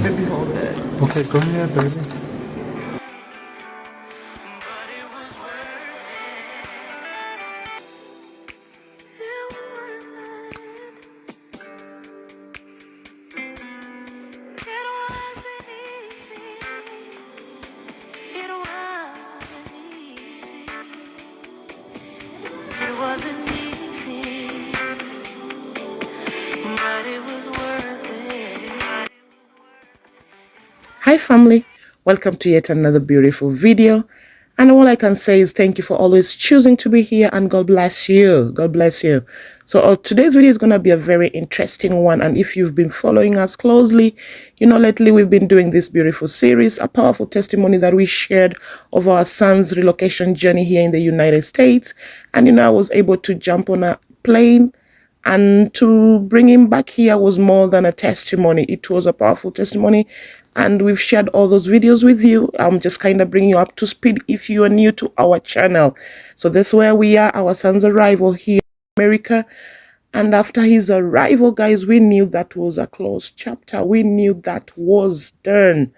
Baby, hold it. Okay, go ahead, baby. It wasn't easy, but it was worth it. Hi family, welcome to yet another beautiful video. And all I can say is thank you for always choosing to be here, and God bless you. God bless you. So today's video is going to be a very interesting one. And if you've been following us closely, you know, lately we've been doing this beautiful series, a powerful testimony that we shared of our son's relocation journey here in the United States. And, you know, I was able to jump on a plane, and to bring him back here was more than a testimony. It was a powerful testimony. And we've shared all those videos with you. I'm just kind of bringing you up to speed if you are new to our channel. So that's where we are, our son's arrival here in America. And after his arrival, guys, we knew that was a closed chapter. We knew that was done.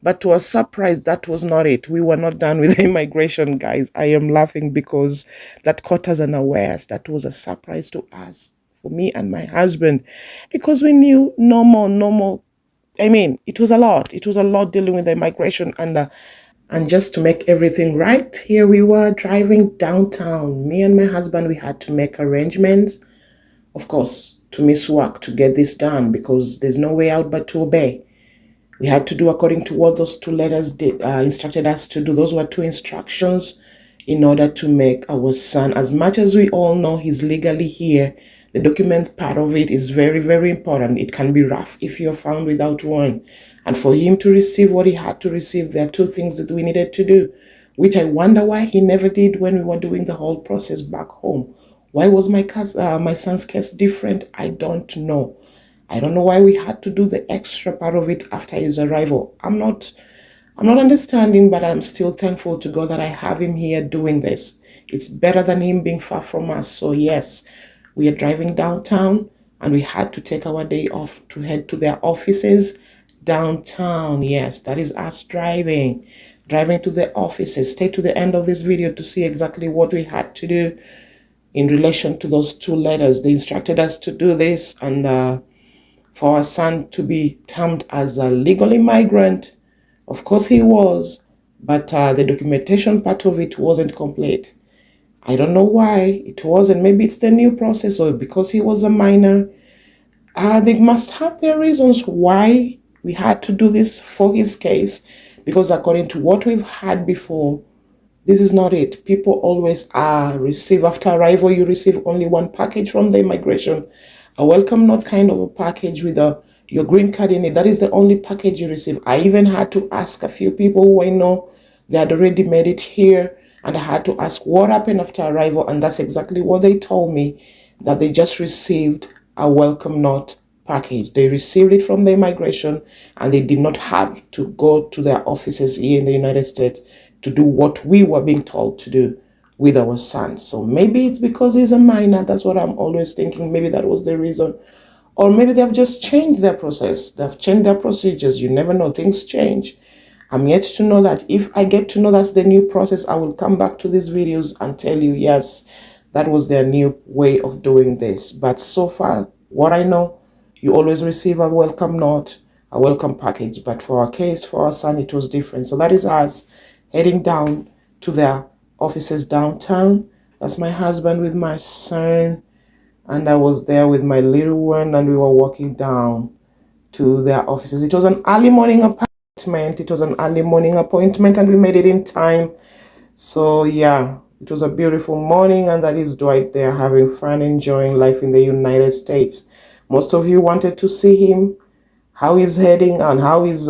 But to our surprise, that was not it. We were not done with immigration, guys. I am laughing because that caught us unawares. That was a surprise to us, for me and my husband, because we knew no more. I mean, it was a lot. It was a lot dealing with the immigration, and just to make everything right, here we were driving downtown. Me and my husband, we had to make arrangements, of course, to miss work to get this done, because there's no way out but to obey. We had to do according to what those two letters instructed us to do. Those were two instructions in order to make our son, as much as we all know he's legally here, the document part of it is very, very important. It can be rough if you're found without one. And for him to receive what he had to receive, there are two things that we needed to do, which I wonder why he never did when we were doing the whole process back home. Why was my son's case different? I don't know. I don't know why we had to do the extra part of it after his arrival. I'm not understanding, but I'm still thankful to God that I have him here doing this. It's better than him being far from us. So yes, we are driving downtown, and we had to take our day off to head to their offices downtown. Yes, that is us driving to the offices. Stay to the end of this video to see exactly what we had to do in relation to those two letters. They instructed us to do this, and for our son to be termed as a legal immigrant. Of course he was, but the documentation part of it wasn't complete. I don't know why it wasn't. Maybe it's the new process, or because he was a minor. They must have their reasons why we had to do this for his case, because according to what we've had before, this is not it. People always receive, after arrival, you receive only one package from the immigration, a welcome note kind of a package with your green card in it. That is the only package you receive. I even had to ask a few people who I know they had already made it here, and I had to ask what happened after arrival, and that's exactly what they told me, that they just received a welcome note package. They received it from the immigration, and they did not have to go to their offices here in the United States to do what we were being told to do with our son. So maybe it's because he's a minor. That's what I'm always thinking. Maybe that was the reason. Or maybe they've just changed their process. They've changed their procedures. You never know. Things change. I'm yet to know that. If I get to know that's the new process, I will come back to these videos and tell you, yes, that was their new way of doing this. But so far, what I know, you always receive a welcome note, a welcome package. But for our case, for our son, it was different. So that is us heading down to their offices downtown. That's my husband with my son, and I was there with my little one, and we were walking down to their offices. It was an early morning appointment. And we made it in time. So yeah, it was a beautiful morning, and that is Dwight there having fun, enjoying life in the United States. Most of you wanted to see him, how he's heading, and how he's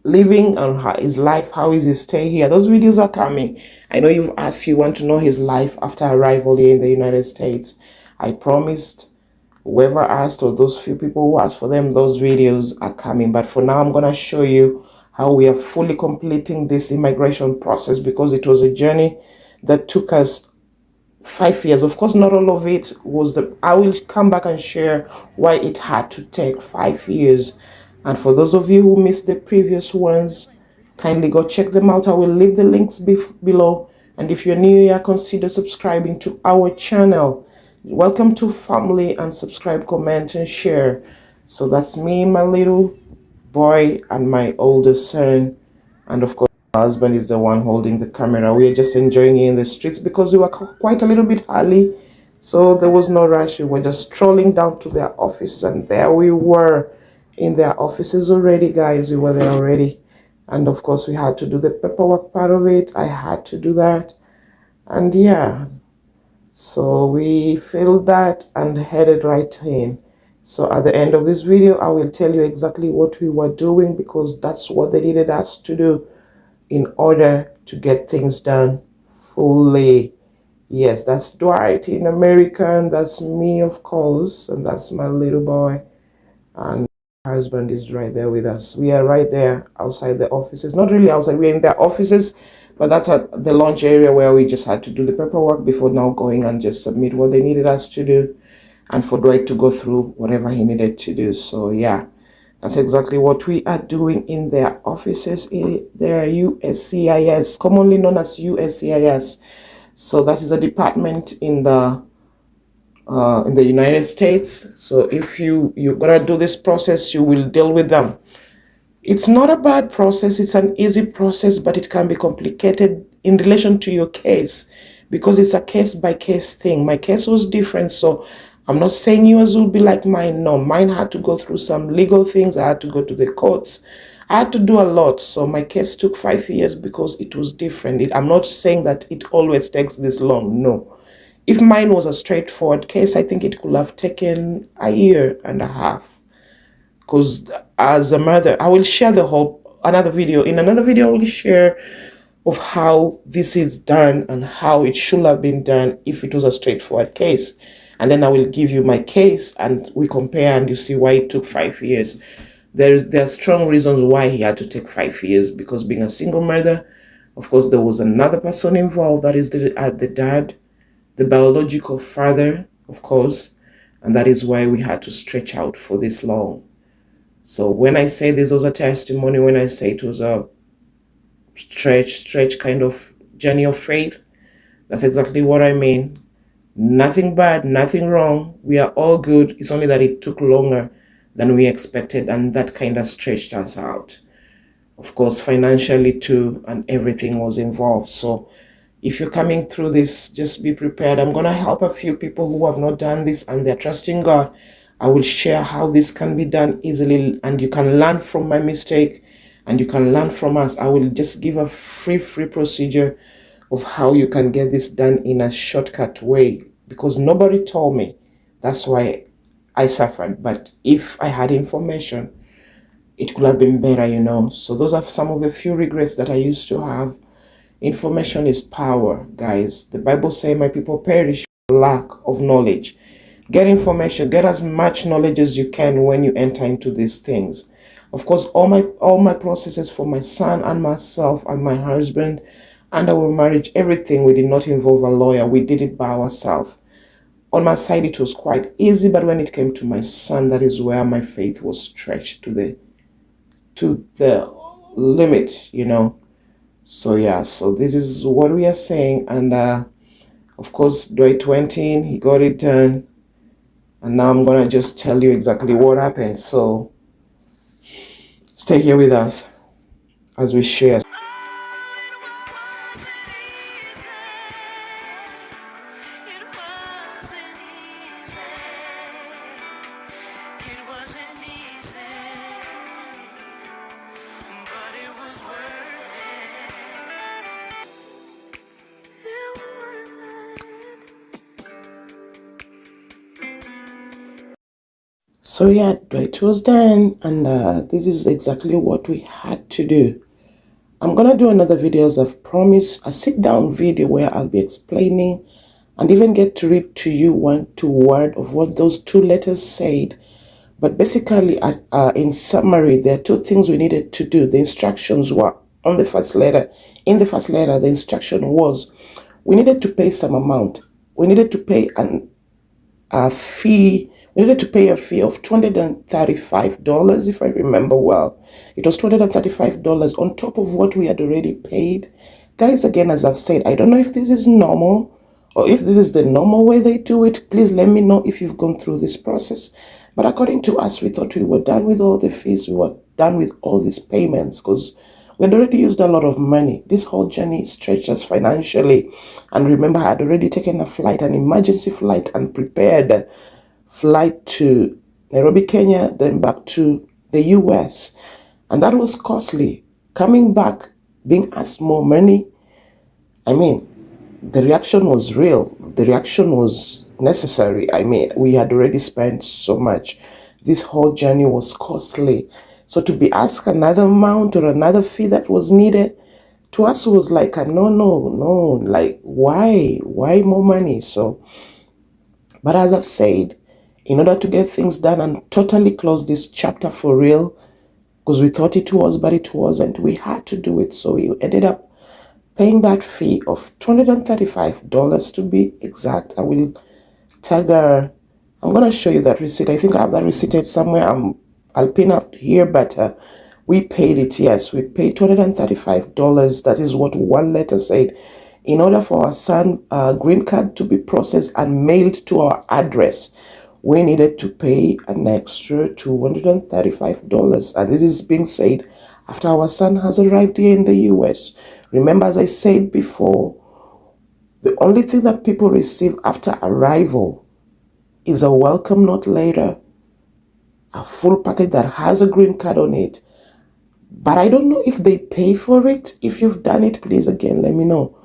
living, and his life, how is his stay here. Those videos are coming. I know you've asked, you want to know his life after arrival here in the United States. I promised whoever asked, or those few people who asked for them, those videos are coming. But for now, I'm going to show you how we are fully completing this immigration process, because it was a journey that took us 5 years. Of course, not all of it was I will come back and share why it had to take 5 years. And for those of you who missed the previous ones, kindly go check them out. I will leave the links below. And if you're new here, consider subscribing to our channel. Welcome to family, and subscribe, comment, and share. So that's me, my little boy, and my older son. And of course, my husband is the one holding the camera. We are just enjoying it in the streets because we were quite a little bit early. So there was no rush. We were just strolling down to their office, and there we were in their offices already, guys. We were there already. And of course, we had to do the paperwork part of it. I had to do that. And yeah, so we filled that and headed right in. So at the end of this video, I will tell you exactly what we were doing, because that's what they needed us to do in order to get things done fully. Yes, that's Dwight in America, and that's me, of course, and that's my little boy. And my husband is right there with us. We are right there outside the offices. Not really outside, we're in their offices, but that's at the launch area where we just had to do the paperwork before now going and just submit what they needed us to do, and for Dwight to go through whatever he needed to do. So yeah, that's exactly what we are doing in their offices. Their USCIS, commonly known as USCIS. So that is a department in the United States. So if you're gonna do this process, you will deal with them. It's not a bad process, it's an easy process, but it can be complicated in relation to your case, because it's a case-by-case thing. My case was different, so I'm not saying yours will be like mine. No, mine had to go through some legal things. I had to go to the courts. I had to do a lot. So my case took 5 years because it was different. I'm not saying that it always takes this long. No. If mine was a straightforward case, I think it could have taken a year and a half. Because as a mother, I will share the whole, another video. In another video, I will share of how this is done and how it should have been done if it was a straightforward case. And then I will give you my case, and we compare, and you see why it took 5 years. There are strong reasons why he had to take 5 years, because being a single mother, of course, there was another person involved, that is the dad, the biological father, of course, and that is why we had to stretch out for this long. So when I say this was a testimony, when I say it was a stretch kind of journey of faith, that's exactly what I mean. Nothing bad, nothing wrong. We are all good. It's only that it took longer than we expected, and that kind of stretched us out. Of course, financially too, and everything was involved. So if you're coming through this, just be prepared. I'm going to help a few people who have not done this and they're trusting God. I will share how this can be done easily, and you can learn from my mistake, and you can learn from us. I will just give a free procedure of how you can get this done in a shortcut way, because nobody told me. That's why I suffered. But if I had information, it could have been better, you know. So those are some of the few regrets that I used to have. Information is power, guys. The Bible says, my people perish for lack of knowledge. Get information, get as much knowledge as you can when you enter into these things. Of course, all my processes for my son and myself and my husband and our marriage, everything, we did not involve a lawyer. We did it by ourselves. On my side, it was quite easy, but when it came to my son, that is where my faith was stretched to the limit, you know. So yeah, so this is what we are saying. And of course, Dwight went in, he got it done. And now I'm gonna just tell you exactly what happened. So stay here with us as we share. So yeah, it was done, and this is exactly what we had to do. I'm gonna do another video, as I've promised, a sit-down video where I'll be explaining and even get to read to you word to word of what those 2 letters said. But basically, in summary, there are 2 things we needed to do. The instructions were on the first letter. In the first letter, the instruction was we needed to pay some amount. We needed to pay a fee. We needed to pay a fee of $235, if I remember well. It was $235 on top of what we had already paid. Guys, again, as I've said, I don't know if this is normal or if this is the normal way they do it. Please let me know if you've gone through this process. But according to us, we thought we were done with all the fees. We were done with all these payments because we had already used a lot of money. This whole journey stretched us financially. And remember, I had already taken a flight, an emergency flight, and prepared flight to Nairobi, Kenya, then back to the US. And that was costly. Coming back, being asked more money, I mean, the reaction was real. The reaction was necessary. I mean, we had already spent so much. This whole journey was costly. So to be asked another amount or another fee that was needed, to us was like a no, like why more money? So, but as I've said, in order to get things done and totally close this chapter for real, because we thought it was, but it wasn't, we had to do it. So we ended up paying that fee of $235 to be exact. I will tag her. I'm going to show you that receipt. I think I have that receipt somewhere. I'll pin up here, but we paid it. Yes, we paid $235. That is what one letter said. In order for our son green card to be processed and mailed to our address, we needed to pay an extra $235. And this is being said after our son has arrived here in the US. Remember, as I said before, the only thing that people receive after arrival is a welcome note letter, a full package that has a green card on it. But I don't know if they pay for it. If you've done it, please, again, let me know.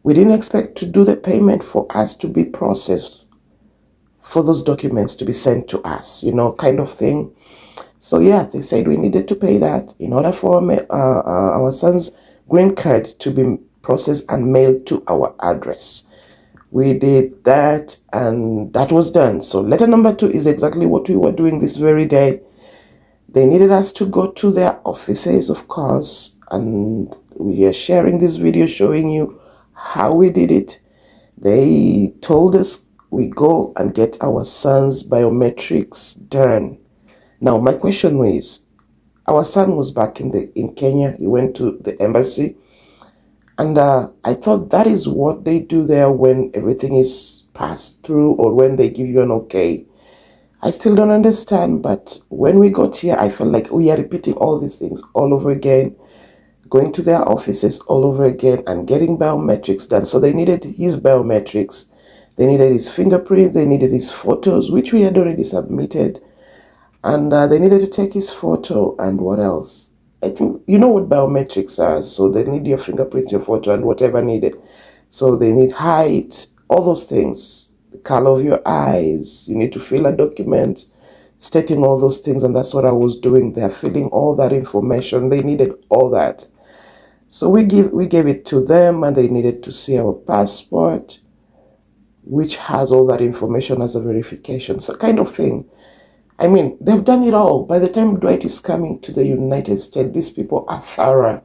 We didn't expect to do the payment for us to be processed, for those documents to be sent to us, kind of thing. So yeah, they said we needed to pay that in order for our son's green card to be processed and mailed to our address. We did that and that was done. So letter number 2 is exactly what we were doing this very day. They needed us to go to their offices, of course, and we are sharing this video showing you how we did it. They told us we go and get our son's biometrics done. Now, my question is, our son was back in Kenya. He went to the embassy. And I thought that is what they do there when everything is passed through or when they give you an okay. I still don't understand. But when we got here, I felt like we are repeating all these things all over again, going to their offices all over again and getting biometrics done. So they needed his biometrics. They needed his fingerprints. They needed his photos, which we had already submitted. And they needed to take his photo and what else? I think, you know what biometrics are. So they need your fingerprint, your photo, and whatever needed. So they need height, all those things. The color of your eyes. You need to fill a document stating all those things. And that's what I was doing there, filling all that information. They needed all that. So we gave it to them and they needed to see our passport, which has all that information as a verification. So kind of thing. I mean, they've done it all. By the time Dwight is coming to the United States, these people are thorough.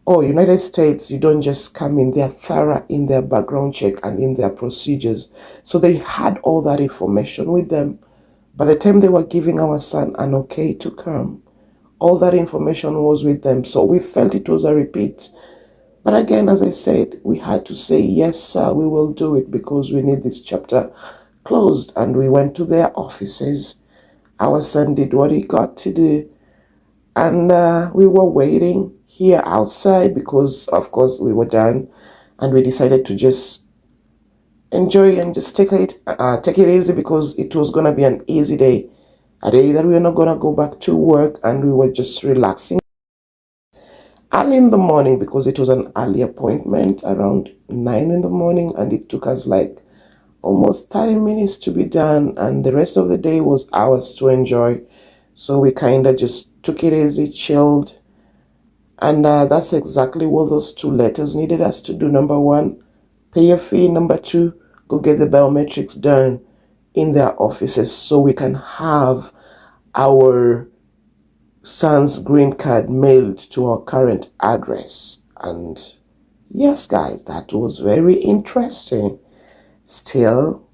Oh, United States, you don't just come in. They're thorough in their background check and in their procedures. So they had all that information with them. By the time they were giving our son an okay to come, all that information was with them. So we felt it was a repeat. But again, as I said, we had to say, yes, sir, we will do it because we need this chapter closed. And we went to their offices. Our son did what he got to do. And we were waiting here outside because, of course, we were done. And we decided to just enjoy and just take it easy because it was going to be an easy day. A day that we were not going to go back to work and we were just relaxing. Early in the morning because it was an early appointment around 9 in the morning. And it took us like almost 30 minutes to be done, and the rest of the day was ours to enjoy. So we kind of just took it easy, chilled, and that's exactly what those 2 letters needed us to do. Number 1, pay a fee. Number 2, go get the biometrics done in their offices so we can have our son's green card mailed to our current address. And yes, guys, that was very interesting. Still,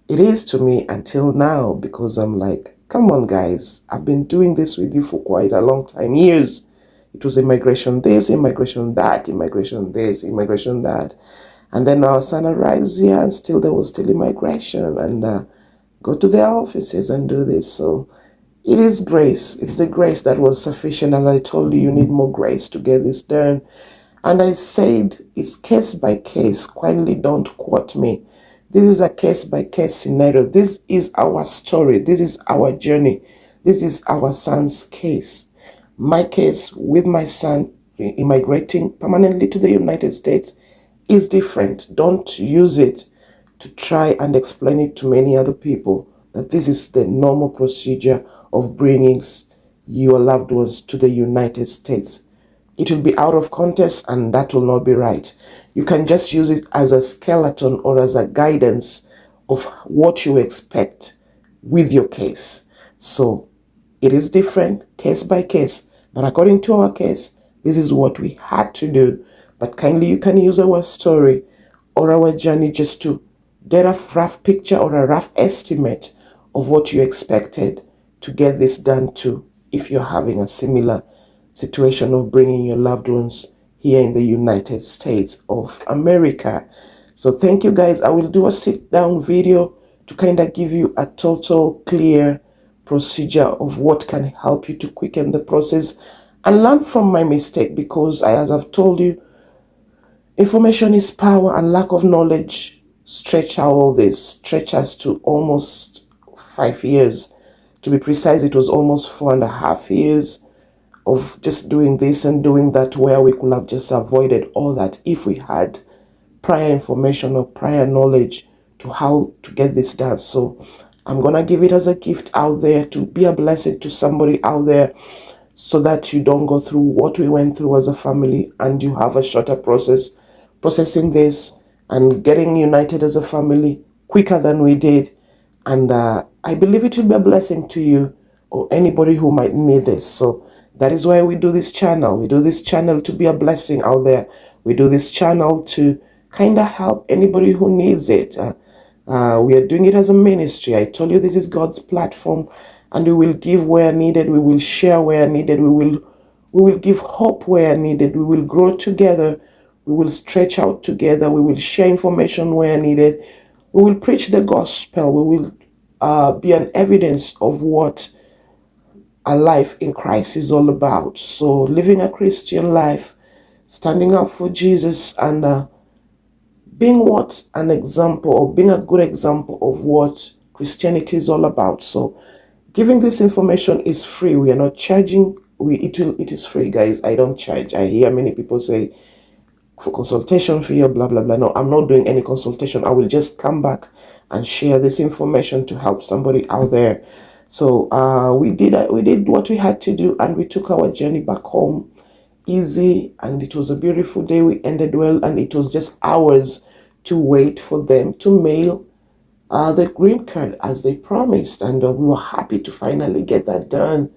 It is to me until now, because I'm like, come on, guys. I've been doing this with you for quite a long time, years. It was immigration this, immigration that, immigration this, immigration that. And then our son arrives here and still there was still immigration, and go to their offices and do this. So it is grace. It's the grace that was sufficient. As I told you, you need more grace to get this done. And I said, it's case by case. Kindly don't quote me. This is a case by case scenario. This is our story. This is our journey. This is our son's case. My case with my son immigrating permanently to the United States is different. Don't use it to try and explain it to many other people that this is the normal procedure of bringing your loved ones to the United States. It will be out of context, and that will not be right. You can just use it as a skeleton or as a guidance of what you expect with your case. So it is different case by case, but according to our case, this is what we had to do. But kindly, you can use our story or our journey just to get a rough picture or a rough estimate of what you expected to get this done too, if you're having a similar situation of bringing your loved ones here in the United States of America. So thank you, guys. I will do a sit down video to kind of give you a total clear procedure of what can help you to quicken the process and learn from my mistake, because as I've told you, information is power, and lack of knowledge stretch us to almost 5 years. To be precise, it was almost 4.5 years of just doing this and doing that, where we could have just avoided all that if we had prior information or prior knowledge to how to get this done. So I'm going to give it as a gift out there to be a blessing to somebody out there, so that you don't go through what we went through as a family and you have a shorter process processing this and getting united as a family quicker than we did. And I believe it will be a blessing to you or anybody who might need this. So that is why we do this channel. We do this channel to be a blessing out there. We do this channel to kind of help anybody who needs it. We are doing it as a ministry. I told you this is God's platform, and we will give where needed. We will share where needed. We will give hope where needed. We will grow together. We will stretch out together. We will share information where needed. We will preach the gospel. We will be an evidence of what a life in Christ is all about. So living a Christian life, standing up for Jesus, and being what an example, or being a good example of what Christianity is all about. So giving this information is free. We are not charging. It is free, guys. I don't charge. I hear many people say for consultation fee or blah blah blah. No, I'm not doing any consultation. I will just come back and share this information to help somebody out there. So we did what we had to do, and we took our journey back home easy, and it was a beautiful day. We ended well, and it was just hours to wait for them to mail the green card as they promised, and we were happy to finally get that done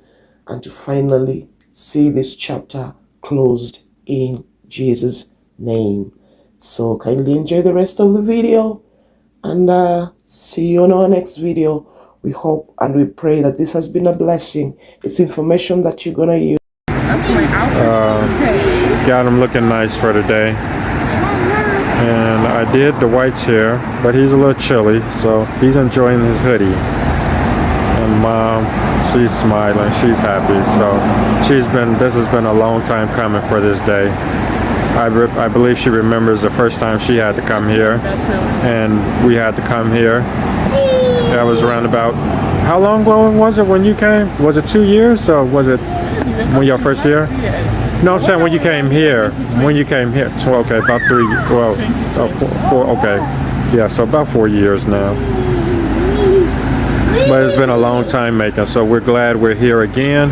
and to finally see this chapter closed in Jesus' name. So kindly enjoy the rest of the video, and see you on our next video. We hope and we pray that this has been a blessing. It's information that you're gonna use. That's my outfit. Got him looking nice for today. And I did the whites here, but he's a little chilly, so he's enjoying his hoodie. And Mom, she's smiling, she's happy. So this has been a long time coming for this day. I believe she remembers the first time she had to come here, and we had to come here. That was around about, how long ago was it when you came? Was it 2 years, or was it when your first year? No, I'm saying when you came here. When you came here. So, okay, about 3, well, 4, okay. Yeah, so about 4 years now. But it's been a long time making, so we're glad we're here again,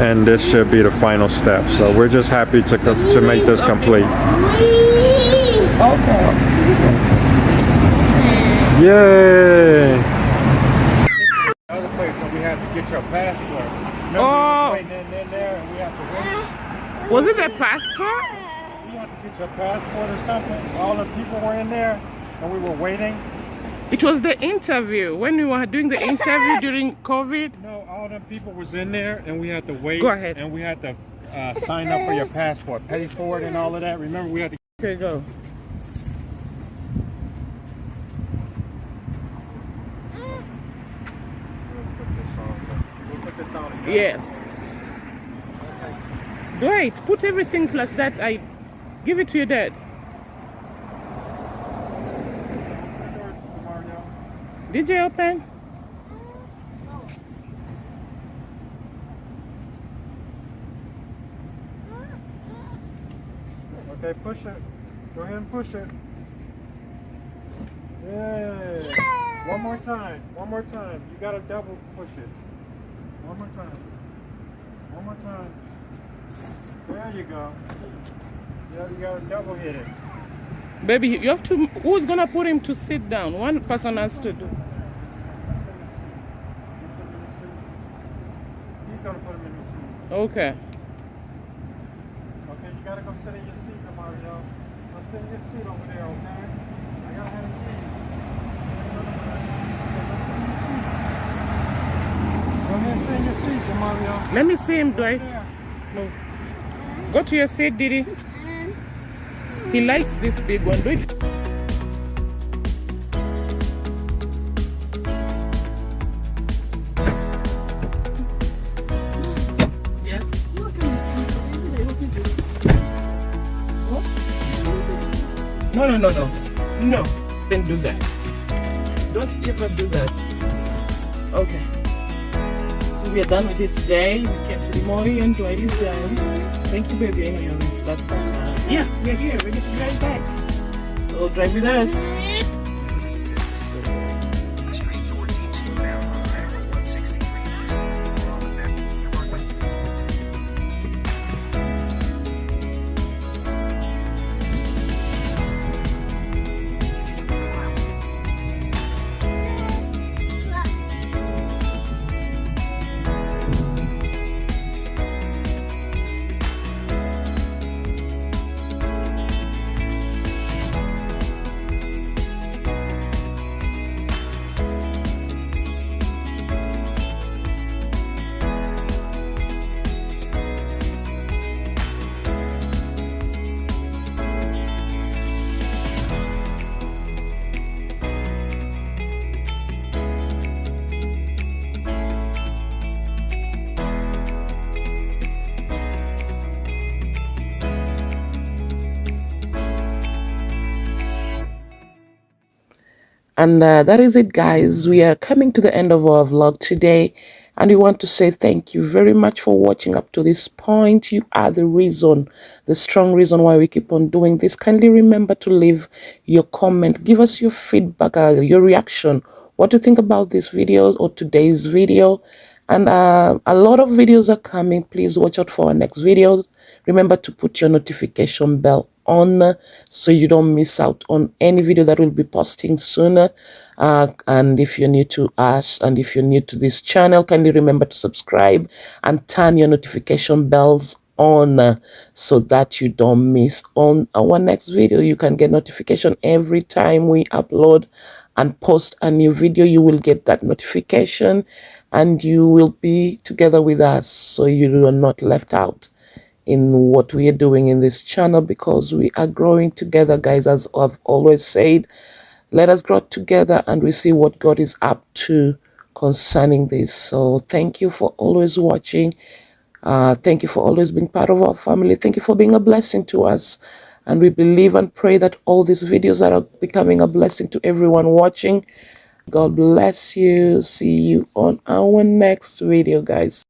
and this should be the final step. So we're just happy to make this complete. Okay. Yay! Other place, so we had to get your passport. Remember, oh, waiting in there, and we have to wait. Was it their passport? You had to get your passport or something. All the people were in there, and we were waiting. It was the interview when we were doing the interview during COVID. No, all them people was in there, and we had to wait. Go ahead. And we had to sign up for your passport, pay for it, and all of that. Remember, we had to. Okay, go. We'll put this on again. Yes. Great. Put everything plus that. I give it to your dad. Did you open? Okay, push it. Go ahead and push it. Yay. One more time. One more time. You gotta double push it. One more time. One more time. There you go. Yeah, you gotta double hit it. Baby, you have to. Who's gonna put him to sit down? One person has to do. He's gonna put him in the seat. Okay. Okay, you gotta go sit in your seat, Mario. Go sit in your seat over there, okay? I gotta have a key. Go ahead and sit in your seat, Mario. Let me see him, Dwight. There. Move. Go to your seat, Didi. He likes this big one. Do it. Yeah. No. No. Don't do that. Don't ever do that. Okay. So we are done with this day. We came to the Mori and Dwight is done. Thank you, baby. I know you're in stuck, but yeah, we're here. Ready to drive back. So drive with us. The street door keeps slow down on Highway 163 east. On the back, your way. And that is it, guys. We are coming to the end of our vlog today, and we want to say thank you very much for watching up to this point. You are the reason, the strong reason why we keep on doing this. Kindly remember to leave your comment, give us your feedback, your reaction, what do you think about this video or today's video. And a lot of videos are coming. Please watch out for our next videos. Remember to put your notification bell on so you don't miss out on any video that we'll be posting sooner. And if you're new to us and if you're new to this channel, kindly remember to subscribe and turn your notification bells on so that you don't miss on our next video. You can get notification every time we upload and post a new video. You will get that notification and you will be together with us so you are not left out in what we are doing in this channel, because we are growing together, guys. As I've always said, let us grow together and we see what God is up to concerning this. So thank you for always watching. Thank you for always being part of our family. Thank you for being a blessing to us. And we believe and pray that all these videos are becoming a blessing to everyone watching. God bless you. See you on our next video, guys.